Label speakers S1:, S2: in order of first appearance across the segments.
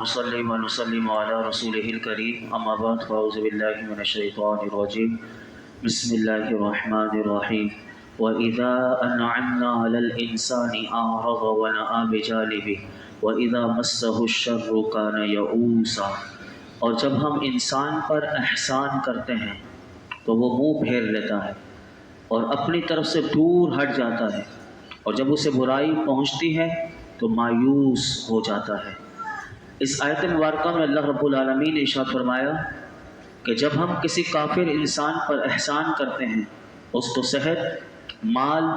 S1: نصلي ونسلم على رسوله الكريم أما بعد فأعوذ بالله من الشيطان الرجيم بسم الله الرحمن الرحيم وإذا أنعمنا على الإنسان أعرض ونأى بجانبه وإذا مسه الشر كان يئوسا۔ اور جب ہم انسان پر احسان کرتے ہیں تو وہ منہ پھیر لیتا ہے اور اپنی طرف سے دور ہٹ جاتا ہے، اور جب اسے برائی پہنچتی ہے تو مایوس ہو جاتا ہے۔ اس آیت مبارکہ میں اللہ رب العالمین نے ارشاد فرمایا کہ جب ہم کسی کافر انسان پر احسان کرتے ہیں، اس کو صحت، مال،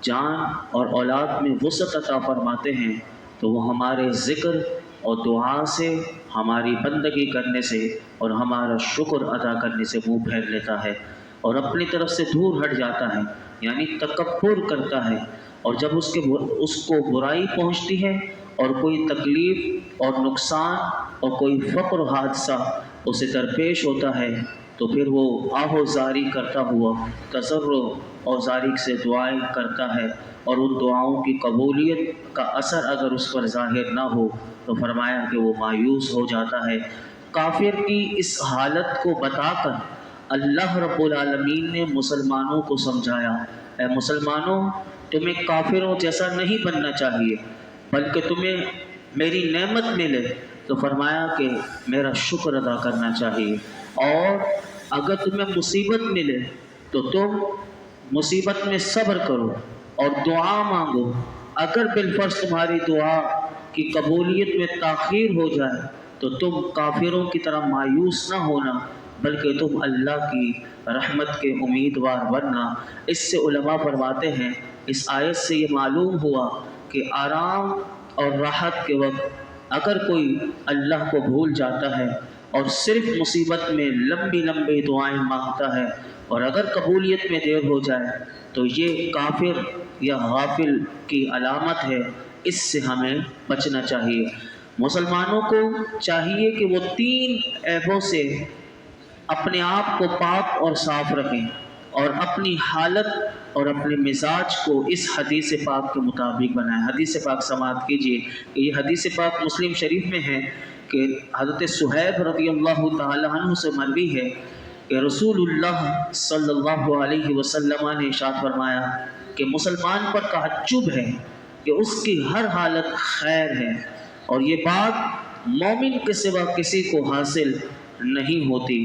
S1: جان اور اولاد میں وسعت عطا فرماتے ہیں، تو وہ ہمارے ذکر اور دعا سے، ہماری بندگی کرنے سے اور ہمارا شکر ادا کرنے سے منہ پھیر لیتا ہے اور اپنی طرف سے دور ہٹ جاتا ہے، یعنی تکبر کرتا ہے۔ اور جب اس کو برائی پہنچتی ہے اور کوئی تکلیف اور نقصان اور کوئی فقر و حادثہ اسے درپیش ہوتا ہے تو پھر وہ آہ و زاری کرتا ہوا تضرع اور زاری سے دعائیں کرتا ہے، اور ان دعاؤں کی قبولیت کا اثر اگر اس پر ظاہر نہ ہو تو فرمایا کہ وہ مایوس ہو جاتا ہے۔ کافر کی اس حالت کو بتا کر اللہ رب العالمین نے مسلمانوں کو سمجھایا، اے مسلمانوں، تمہیں کافروں جیسا نہیں بننا چاہیے، بلکہ تمہیں میری نعمت ملے تو فرمایا کہ میرا شکر ادا کرنا چاہیے، اور اگر تمہیں مصیبت ملے تو تم مصیبت میں صبر کرو اور دعا مانگو۔ اگر بالفرض تمہاری دعا کی قبولیت میں تاخیر ہو جائے تو تم کافروں کی طرح مایوس نہ ہونا، بلکہ تم اللہ کی رحمت کے امیدوار بننا۔ اس سے علماء فرماتے ہیں، اس آیت سے یہ معلوم ہوا کہ آرام اور راحت کے وقت اگر کوئی اللہ کو بھول جاتا ہے اور صرف مصیبت میں لمبی لمبی دعائیں مانگتا ہے، اور اگر قبولیت میں دیر ہو جائے تو یہ کافر یا غافل کی علامت ہے۔ اس سے ہمیں بچنا چاہیے۔ مسلمانوں کو چاہیے کہ وہ 3 عیبوں سے اپنے آپ کو پاک اور صاف رکھیں، اور اپنی حالت اور اپنے مزاج کو اس حدیث پاک کے مطابق بنائیں۔ حدیث پاک سماعت کیجیے کہ یہ حدیث پاک مسلم شریف میں ہے کہ حضرت صہیب رضی اللہ تعالی عنہ سے مروی ہے کہ رسول اللہ صلی اللہ علیہ وسلم نے ارشاد فرمایا کہ مسلمان پر تعجب ہے کہ اس کی ہر حالت خیر ہے، اور یہ بات مومن کے سوا کسی کو حاصل نہیں ہوتی۔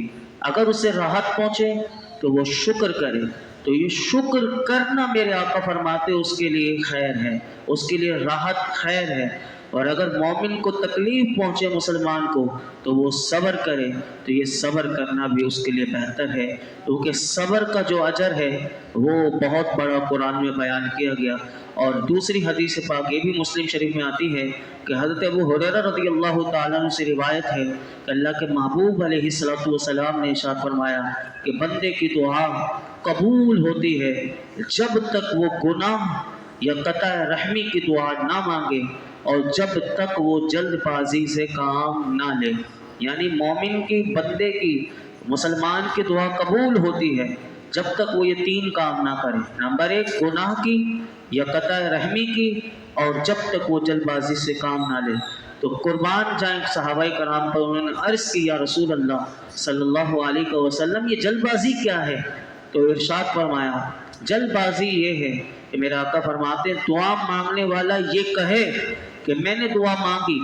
S1: اگر اسے راحت پہنچے تو وہ شکر کرے، تو یہ شکر کرنا میرے آقا فرماتے اس کے لیے خیر ہے، اس کے لیے راحت خیر ہے۔ اور اگر مومن کو تکلیف پہنچے مسلمان کو تو وہ صبر کرے، تو یہ صبر کرنا بھی اس کے لیے بہتر ہے، کیونکہ صبر کا جو اجر ہے وہ بہت بڑا قرآن میں بیان کیا گیا۔ اور دوسری حدیث پاک یہ بھی مسلم شریف میں آتی ہے کہ حضرت ابو ہریرہ رضی اللہ تعالیٰ عنہ سے روایت ہے کہ اللہ کے محبوب علیہ السلام نے ارشاد فرمایا کہ بندے کی دعا قبول ہوتی ہے جب تک وہ گناہ یا قطع رحمی کی دعا نہ مانگے اور جب تک وہ جلد بازی سے کام نہ لے۔ یعنی مومن کی، بندے کی، مسلمان کی دعا قبول ہوتی ہے جب تک وہ یہ 3 کام نہ کرے۔ نمبر 1 گناہ کی یا قطع رحمی کی، اور جب تک وہ جلد بازی سے کام نہ لے۔ تو قربان جائیں صحابہ کرام پر، انہوں نے عرض کی یا رسول اللہ صلی اللہ علیہ وسلم یہ جلد بازی کیا ہے؟ تو ارشاد فرمایا جلد بازی یہ ہے کہ میرے آقا فرماتے ہیں دعا مانگنے والا یہ کہے کہ میں نے دعا مانگی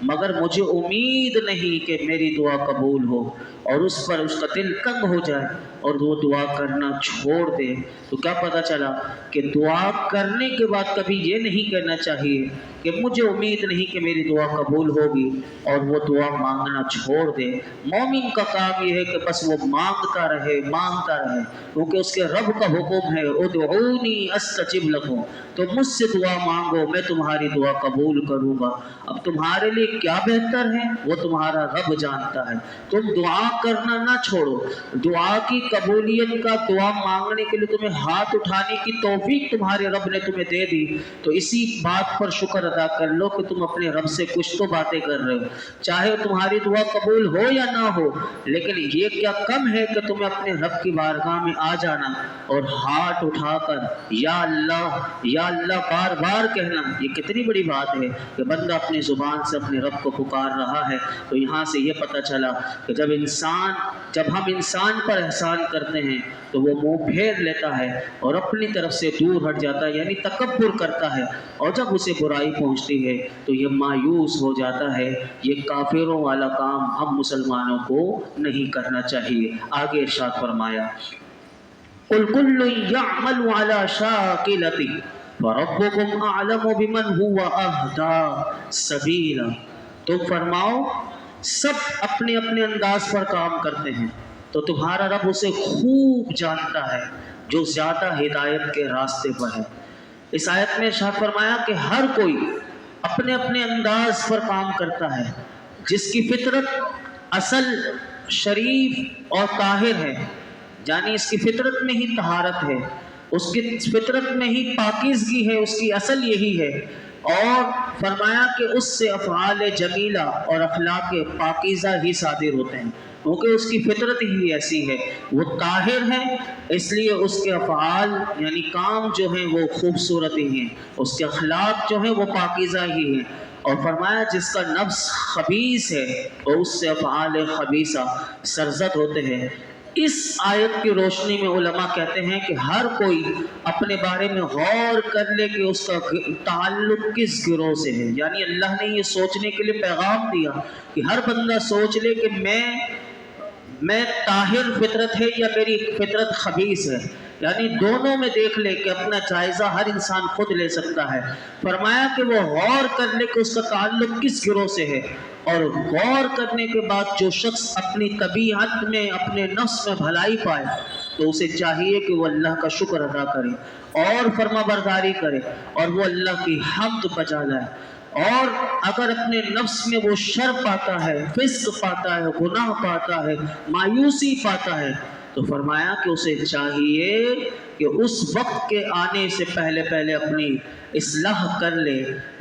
S1: مگر مجھے امید نہیں کہ میری دعا قبول ہو، اور اس پر اس کا دل تنگ ہو جائے اور وہ دعا کرنا چھوڑ دے۔ تو کیا پتہ چلا کہ دعا کرنے کے بعد کبھی یہ نہیں کہنا چاہیے کہ مجھے امید نہیں کہ میری دعا قبول ہوگی، اور وہ دعا مانگنا چھوڑ دے۔ مومن کا کام یہ ہے کہ بس وہ مانگتا رہے، مانگتا رہے، کیونکہ اس کے رب کا حکم ہے ادعونی استجب لکم، تو مجھ سے دعا مانگو میں تمہاری دعا قبول کروں گا۔ اب تمہارے لیے کیا بہتر ہے وہ تمہارا رب جانتا ہے۔ تم دعا کرنا نہ چھوڑو، دعا کی قبولیت کا، دعا مانگنے کے لیے تمہیں ہاتھ اٹھانے کی توفیق تمہارے رب نے تمہیں دے دی، تو اسی بات پر شکر ادا کر لو کہ تم اپنے رب سے کچھ تو باتیں کر رہے ہو، چاہے تمہاری دعا قبول ہو یا نہ ہو، لیکن یہ کیا کم ہے کہ تمہیں اپنے رب کی بارگاہ میں آ جانا اور ہاتھ اٹھا کر یا اللہ بار بار کہنا۔ یہ کتنی بڑی بات ہے کہ بندہ اپنی زبان سے اپنے رب کو پکار رہا ہے۔ تو یہاں سے یہ پتہ چلا کہ جب ہم انسان پر احسان کرتے ہیں تو وہ منہ پھیر لیتا ہے اور اپنی طرف سے دور ہٹ جاتا ہے، یعنی تکبر کرتا ہے، اور جب اسے برائی پہنچتی ہے تو یہ مایوس ہو جاتا ہے۔ یہ کافروں والا کام ہم مسلمانوں کو نہیں کرنا چاہیے۔ آگے ارشاد فرمایا قُلْ كُلٌّ يَعْمَلُ عَلَى شَاكِلَتِهِ فَرَبُّكُمْ أَعْلَمُ بِمَنْ هُوَ أَهْدَىٰ سَبِيلًا۔ تم فرماؤ سب اپنے اپنے انداز پر کام کرتے ہیں تو تمہارا رب اسے خوب جانتا ہے جو زیادہ ہدایت کے راستے پر ہے۔ اس آیت میں ارشاد فرمایا کہ ہر کوئی اپنے اپنے انداز پر کام کرتا ہے، جس کی فطرت اصل شریف اور طاہر ہے، یعنی اس کی فطرت میں ہی طہارت ہے، اس کی فطرت میں ہی پاکیزگی ہے، اس کی اصل یہی ہے، اور فرمایا کہ اس سے افعال جمیلہ اور اخلاق پاکیزہ ہی صادر ہوتے ہیں، کیونکہ اس کی فطرت ہی ایسی ہے، وہ طاہر ہے، اس لیے اس کے افعال یعنی کام جو ہیں وہ خوبصورت ہی ہیں، اس کے اخلاق جو ہیں وہ پاکیزہ ہی ہیں۔ اور فرمایا جس کا نفس خبیث ہے اور اس سے افعال خبیثہ سرزد ہوتے ہیں۔ اس آیت کی روشنی میں علماء کہتے ہیں کہ ہر کوئی اپنے بارے میں غور کر لے کہ اس کا تعلق کس گروہ سے ہے، یعنی اللہ نے یہ سوچنے کے لیے پیغام دیا کہ ہر بندہ سوچ لے کہ میں طاہر فطرت ہے یا میری فطرت خبیث ہے، یعنی دونوں میں دیکھ لے کہ اپنا جائزہ ہر انسان خود لے سکتا ہے۔ فرمایا کہ وہ غور کر لے کہ اس کا تعلق کس گروہ سے ہے، اور غور کرنے کے بعد جو شخص اپنی طبیعت میں اپنے نفس میں بھلائی پائے تو اسے چاہیے کہ وہ اللہ کا شکر ادا کرے اور فرما برداری کرے اور وہ اللہ کی حمد بجا لائے، اور اگر اپنے نفس میں وہ شر پاتا ہے، فسق پاتا ہے، گناہ پاتا ہے، مایوسی پاتا ہے، تو فرمایا کہ اسے چاہیے کہ اس وقت کے آنے سے پہلے اپنی اصلاح کر لے۔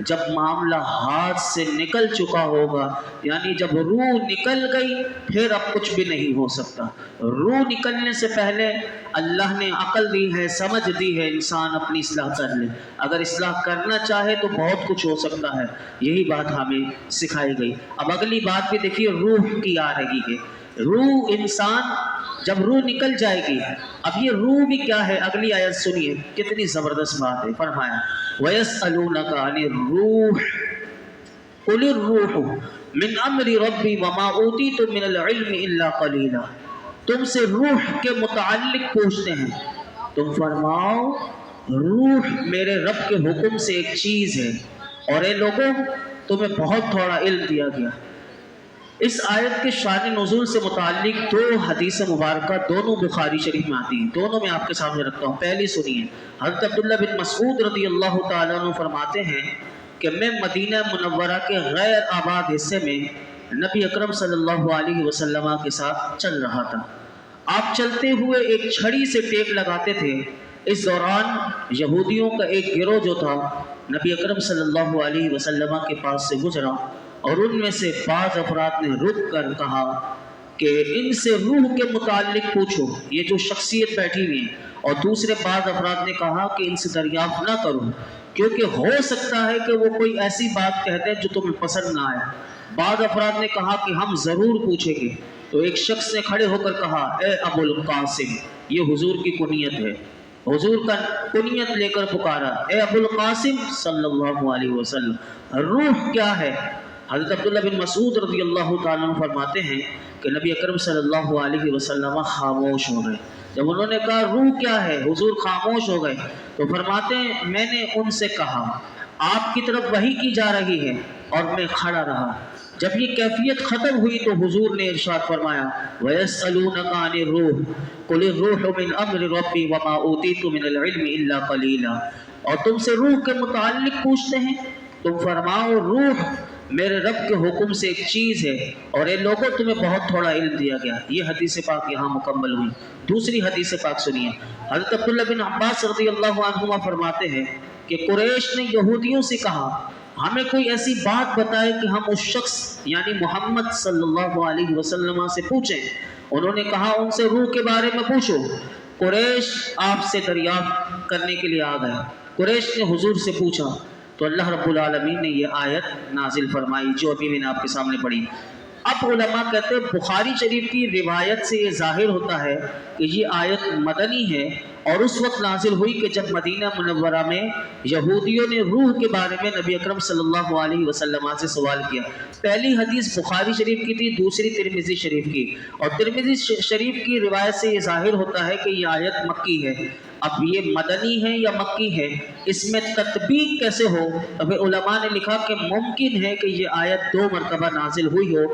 S1: جب معاملہ ہاتھ سے نکل چکا ہوگا، یعنی جب روح نکل گئی پھر اب کچھ بھی نہیں ہو سکتا۔ روح نکلنے سے پہلے اللہ نے عقل دی ہے، سمجھ دی ہے، انسان اپنی اصلاح کر لے۔ اگر اصلاح کرنا چاہے تو بہت کچھ ہو سکتا ہے، یہی بات ہمیں سکھائی گئی۔ اب اگلی بات بھی دیکھیے روح کی آ رہی ہے۔ روح انسان جب روح نکل جائے گی، اب یہ روح بھی کیا ہے، اگلی آیت سنیے کتنی زبردست بات ہے۔ فرمایا وَيَسْأَلُونَكَ عَنِ الرُّوحِ قُلِ الرُّوحُ مِنْ أَمْرِ رَبِّي وَمَا أُوتِيتُم مِّنَ الْعِلْمِ إِلَّا قَلِيلًا۔ تم سے روح کے متعلق پوچھتے ہیں، تم فرماؤ روح میرے رب کے حکم سے ایک چیز ہے، اور اے لوگوں تمہیں بہت تھوڑا علم دیا گیا۔ اس آیت کے شان نزول سے متعلق دو حدیث مبارکہ دونوں بخاری شریف میں آتی ہیں، دونوں میں آپ کے سامنے رکھتا ہوں۔ پہلی سنیے، حضرت عبداللہ بن مسعود رضی اللہ تعالیٰ عنہ فرماتے ہیں کہ میں مدینہ منورہ کے غیر آباد حصے میں نبی اکرم صلی اللہ علیہ وسلم کے ساتھ چل رہا تھا۔ آپ چلتے ہوئے ایک چھڑی سے ٹیک لگاتے تھے۔ اس دوران یہودیوں کا ایک گروہ جو تھا نبی اکرم صلی اللہ علیہ وسلم کے پاس سے گزرا، اور ان میں سے بعض افراد نے رک کر کہا کہ ان سے روح کے متعلق پوچھو، یہ جو شخصیت بیٹھی ہوئی ہے، اور دوسرے بعض افراد نے کہا کہ ان سے دریافت نہ کرو کیونکہ ہو سکتا ہے کہ وہ کوئی ایسی بات کہتے ہیں جو تمہیں پسند نہ آئے۔ بعض افراد نے کہا کہ ہم ضرور پوچھیں گے۔ تو ایک شخص نے کھڑے ہو کر کہا اے ابو القاسم، یہ حضور کی کنیت ہے، حضور کا کنیت لے کر پکارا، اے ابو القاسم صلی اللہ علیہ وسلم، روح کیا ہے؟ حضرت عبداللہ بن مسعود رضی اللہ تعالیٰ عنہ فرماتے ہیں کہ نبی اکرم صلی اللہ علیہ وسلم خاموش ہو گئے۔ جب انہوں نے کہا روح کیا ہے، حضور خاموش ہو گئے۔ تو فرماتے ہیں میں نے ان سے کہا آپ کی طرف وحی کی جا رہی ہے، اور میں کھڑا رہا۔ جب یہ کیفیت ختم ہوئی تو حضور نے ارشاد فرمایا وَيَسْأَلُونَكَ عَنِ الرُّوحِ قُلِ الرُّوحُ مِنْ أَمْرِ رَبِّي وَمَا أُوتِيتُم مِّنَ الْعِلْمِ إِلَّا قَلِيلًا۔ اور تم سے روح کے متعلق پوچھتے ہیں، تم فرماؤ روح میرے رب کے حکم سے ایک چیز ہے، اور اے لوگوں تمہیں بہت تھوڑا علم دیا گیا۔ یہ حدیث پاک یہاں مکمل ہوئی۔ دوسری حدیث پاک سنیے، حضرت عبداللہ بن عباس رضی اللہ عنہما فرماتے ہیں کہ قریش نے یہودیوں سے کہا ہمیں کوئی ایسی بات بتائے کہ ہم اس شخص یعنی محمد صلی اللہ علیہ وسلم سے پوچھیں۔ انہوں نے کہا ان سے روح کے بارے میں پوچھو۔ قریش آپ سے دریافت کرنے کے لیے آ گئے۔ قریش نے حضور سے پوچھا تو اللہ رب العالمین نے یہ آیت نازل فرمائی جو ابھی میں نے آپ کے سامنے پڑھی۔ اب علماء کہتے ہیں بخاری شریف کی روایت سے یہ ظاہر ہوتا ہے کہ یہ آیت مدنی ہے اور اس وقت نازل ہوئی کہ جب مدینہ منورہ میں یہودیوں نے روح کے بارے میں نبی اکرم صلی اللہ علیہ وسلم سے سوال کیا۔ پہلی حدیث بخاری شریف کی تھی، دوسری ترمذی شریف کی، اور ترمذی شریف کی روایت سے یہ ظاہر ہوتا ہے کہ یہ آیت مکی ہے۔ اب یہ مدنی ہے یا مکی ہے، اس میں تطبیق کیسے ہو؟ اب علماء نے لکھا کہ ممکن ہے کہ یہ آیت 2 مرتبہ نازل ہوئی ہو،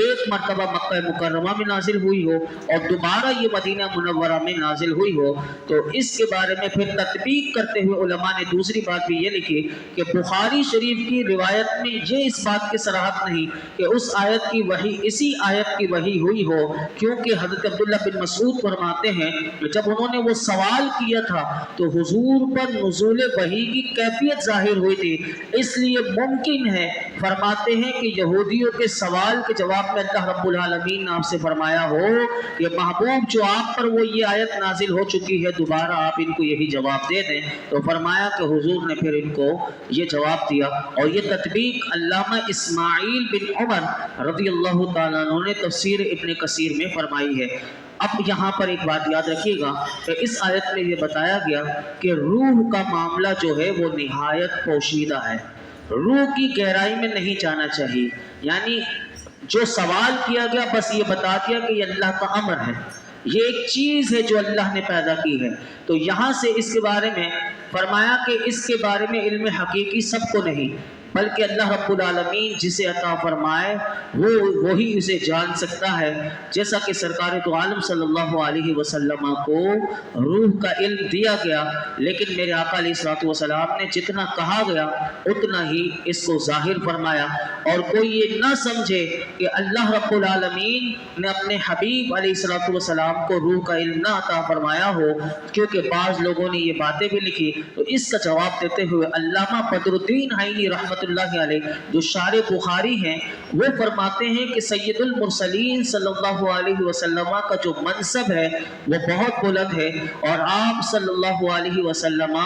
S1: ایک مرتبہ مکہ مکرمہ میں نازل ہوئی ہو اور دوبارہ یہ مدینہ منورہ میں نازل ہوئی ہو۔ تو اس کے بارے میں پھر تطبیق کرتے ہوئے علماء نے دوسری بات بھی یہ لکھی کہ بخاری شریف کی روایت میں یہ اس بات کی صراحت نہیں کہ اس آیت کی وحی اسی آیت کی وحی ہوئی ہو، کیونکہ حضرت عبداللہ بن مسعود فرماتے ہیں کہ جب انہوں نے وہ سوال کیا تھا تو حضور پر نزول وحی کی کیفیت ظاہر ہوئی تھی، اس لیے ممکن ہے فرماتے ہیں کہ یہودیوں کے سوال کے جواب میں اللہ رب العالمین نے آپ سے فرمایا ہو کہ محبوب جو آپ پر وہ یہ آیت نازل ہو چکی ہے، دوبارہ آپ ان کو یہی جواب دے دیں۔ تو فرمایا کہ حضور نے پھر ان کو یہ جواب دیا، اور یہ تطبیق علامہ اسماعیل بن عمر رضی اللہ تعالیٰ عنہ نے تفسیر ابن کثیر میں فرمائی ہے۔ اب یہاں پر ایک بات یاد رکھیے گا کہ اس آیت میں یہ بتایا گیا کہ روح کا معاملہ جو ہے وہ نہایت پوشیدہ ہے، روح کی گہرائی میں نہیں جانا چاہیے، یعنی جو سوال کیا گیا بس یہ بتا دیا کہ یہ اللہ کا امر ہے، یہ ایک چیز ہے جو اللہ نے پیدا کی ہے۔ تو یہاں سے اس کے بارے میں فرمایا کہ اس کے بارے میں علم حقیقی سب کو نہیں، بلکہ اللہ رب العالمین جسے عطا فرمائے وہی اسے جان سکتا ہے، جیسا کہ سرکار تو عالم صلی اللہ علیہ وسلم کو روح کا علم دیا گیا، لیکن میرے آقا علیہ الصلوۃ والسلام نے جتنا کہا گیا اتنا ہی اس کو ظاہر فرمایا، اور کوئی یہ نہ سمجھے کہ اللہ رب العالمین نے اپنے حبیب علیہ الصلوۃ والسلام کو روح کا علم نہ عطا فرمایا ہو، کیونکہ بعض لوگوں نے یہ باتیں بھی لکھی۔ تو اس کا جواب دیتے ہوئے علامہ بدر الدین عینی رحمۃ اللہ علیہ جو شارح بخاری ہیں وہ فرماتے ہیں کہ سید المرسلین صلی اللہ علیہ وسلم کا جو منصب ہے وہ بہت بلند ہے، اور آپ صلی اللہ علیہ وسلم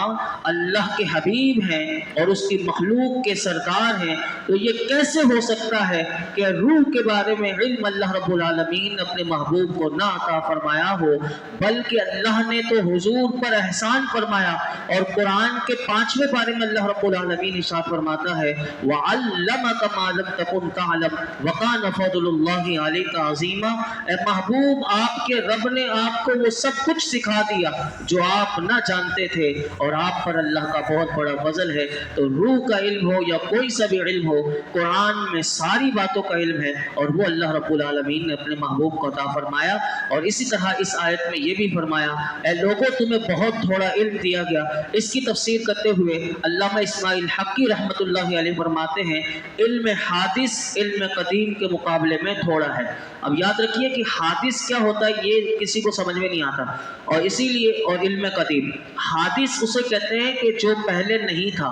S1: اللہ کے حبیب ہیں اور اس کی مخلوق کے سردار ہیں۔ تو یہ کیسے ہو سکتا ہے کہ روح کے بارے میں علم اللہ رب العالمین نے اپنے محبوب کو نہ عطا فرمایا ہو، بلکہ اللہ نے تو حضور پر احسان فرمایا، اور قرآن کے 5ویں پارے میں اللہ رب العالمین ارشاد فرماتا ہے وَعَلَّمَكَ مَا لَمْ تَكُنْ تَعْلَمْ وَكَانَ فَضْلُ اللَّهِ عَلَيْكَ عَظِيمًا۔ اے محبوب آپ کے رب نے آپ کو وہ سب کچھ سکھا دیا جو آپ نہ جانتے تھے، اور آپ پر اللہ کا بہت بڑا فضل ہے۔ تو روح کا علم ہو یا کوئی سا بھی علم ہو، قرآن میں ساری باتوں کا علم ہے، اور وہ اللہ رب العالمین نے اپنے محبوب کو عطا فرمایا۔ اور اسی طرح اس آیت میں یہ بھی فرمایا اے لوگوں تمہیں بہت تھوڑا علم دیا گیا۔ اس کی تفسیر کرتے ہوئے علامہ اسماعیل حقی رحمۃ اللہ علیہ فرماتے ہیں علم حادث علم قدیم کے مقابلے میں تھوڑا ہے۔ اب یاد رکھیے کہ حادث کیا ہوتا ہے یہ کسی کو سمجھ میں نہیں آتا، اور اسی لیے اور علم قدیم، حادث اسے کہتے ہیں کہ جو پہلے نہیں تھا،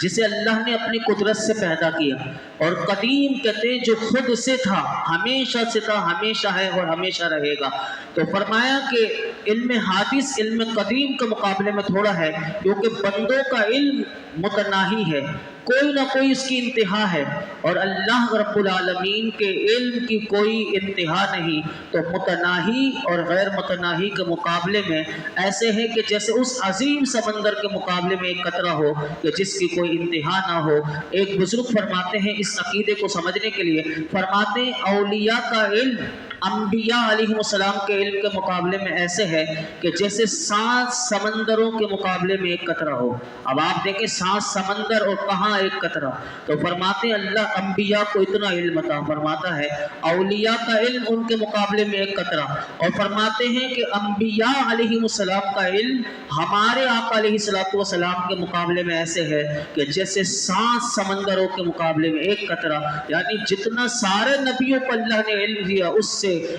S1: جسے اللہ نے اپنی قدرت سے پیدا کیا، اور قدیم کہتے ہیں جو خود سے تھا، ہمیشہ سے تھا، ہمیشہ ہے اور ہمیشہ رہے گا۔ تو فرمایا کہ علم حادث علم قدیم کے مقابلے میں تھوڑا ہے، کیونکہ بندوں کا علم متناہی ہے، کوئی نہ کوئی اس کی انتہا ہے، اور اللہ رب العالمین کے علم کی کوئی انتہا نہیں۔ تو متناہی اور غیر متناہی کے مقابلے میں ایسے ہے کہ جیسے اس عظیم سمندر کے مقابلے میں ایک قطرہ ہو کہ جس کی کوئی انتہا نہ ہو۔ ایک بزرگ فرماتے ہیں اس عقیدے کو سمجھنے کے لیے، فرماتے ہیں اولیاء کا علم انبیاء علیہ السلام کے علم کے مقابلے میں ایسے ہے کہ جیسے 7 سمندروں کے مقابلے میں ایک قطرہ ہو۔ اب آپ دیکھیں 7 سمندر اور کہاں ایک قطرہ، تو فرماتے ہیں اللہ انبیاء کو اتنا علم عطا فرماتا ہے، اولیاء کا علم ان کے مقابلے میں ایک قطرہ، اور فرماتے ہیں کہ انبیاء علیہ السلام کا علم ہمارے آقا علیہ السلام کے مقابلے میں ایسے ہے کہ جیسے 7 سمندروں کے مقابلے میں ایک قطرہ، یعنی جتنا سارے نبیوں کو اللہ نے علم دیا اس سے سے